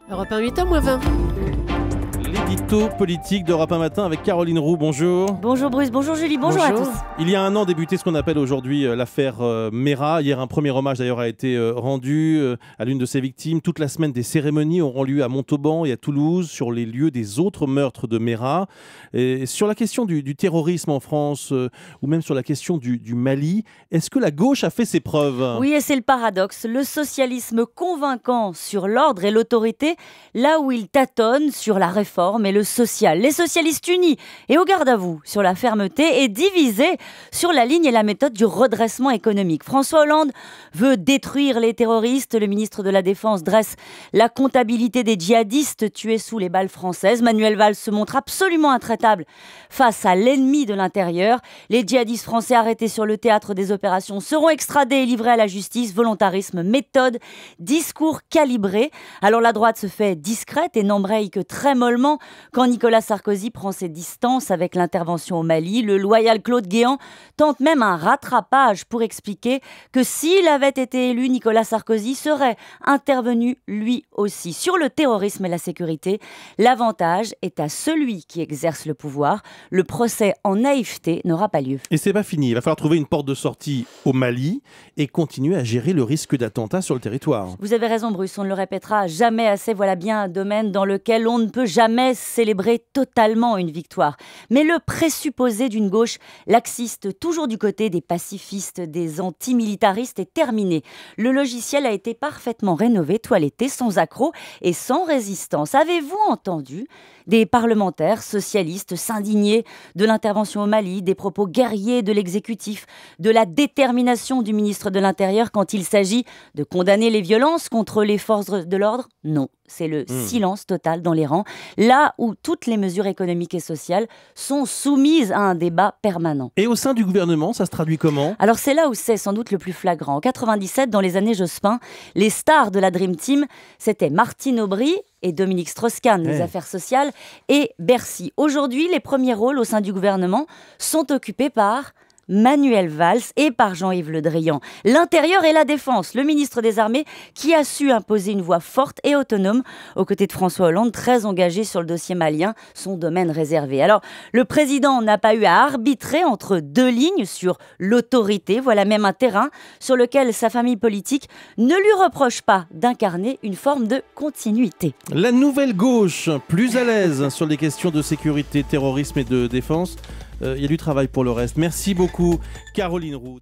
Europe 1, 8h moins 20. L'édito politique d'Europe 1 Matin avec Caroline Roux, bonjour. Bonjour Bruce, bonjour Julie, bonjour à tous. Il y a un an débutait ce qu'on appelle aujourd'hui l'affaire Mera. Hier, un premier hommage d'ailleurs a été rendu à l'une de ses victimes. Toute la semaine, des cérémonies auront lieu à Montauban et à Toulouse sur les lieux des autres meurtres de Mera. Et sur la question du terrorisme en France ou même sur la question du Mali, est-ce que la gauche a fait ses preuves ? Oui, et c'est le paradoxe. Le socialisme convaincant sur l'ordre et l'autorité, là où il tâtonne sur la réforme et le social. Les socialistes unis et au garde à vous sur la fermeté et divisés sur la ligne et la méthode du redressement économique. François Hollande veut détruire les terroristes. Le ministre de la Défense dresse la comptabilité des djihadistes tués sous les balles françaises. Manuel Valls se montre absolument intraitable face à l'ennemi de l'intérieur. Les djihadistes français arrêtés sur le théâtre des opérations seront extradés et livrés à la justice. Volontarisme, méthode, discours calibré. Alors la droite se fait discrète et n'embraye que très mollement quand Nicolas Sarkozy prend ses distances avec l'intervention au Mali. Le loyal Claude Guéant tente même un rattrapage pour expliquer que s'il avait été élu, Nicolas Sarkozy serait intervenu lui aussi. Sur le terrorisme et la sécurité, l'avantage est à celui qui exerce le pouvoir. Le procès en naïveté n'aura pas lieu. Et c'est pas fini, il va falloir trouver une porte de sortie au Mali et continuer à gérer le risque d'attentat sur le territoire. Vous avez raison Bruce, on ne le répétera jamais assez. Voilà bien un domaine dans lequel on ne peut jamais célébrer totalement une victoire. Mais le présupposé d'une gauche laxiste, toujours du côté des pacifistes, des antimilitaristes, est terminé. Le logiciel a été parfaitement rénové, toiletté, sans accroc et sans résistance. Avez-vous entendu des parlementaires socialistes s'indigner de l'intervention au Mali, des propos guerriers de l'exécutif, de la détermination du ministre de l'Intérieur quand il s'agit de condamner les violences contre les forces de l'ordre? Non, c'est le silence total dans les rangs, là où toutes les mesures économiques et sociales sont soumises à un débat permanent. Et au sein du gouvernement, ça se traduit comment ? Alors c'est là où c'est sans doute le plus flagrant. En 97, dans les années Jospin, les stars de la Dream Team, c'était Martine Aubry et Dominique Strauss-Kahn, les affaires sociales, et Bercy. Aujourd'hui, les premiers rôles au sein du gouvernement sont occupés par Manuel Valls et par Jean-Yves Le Drian. L'intérieur et la défense, le ministre des Armées qui a su imposer une voix forte et autonome aux côtés de François Hollande, très engagé sur le dossier malien, son domaine réservé. Alors, le président n'a pas eu à arbitrer entre deux lignes sur l'autorité. Voilà même un terrain sur lequel sa famille politique ne lui reproche pas d'incarner une forme de continuité. La nouvelle gauche, plus à l'aise sur les questions de sécurité, terrorisme et de défense. Il y a du travail pour le reste. Merci beaucoup, Caroline Roux.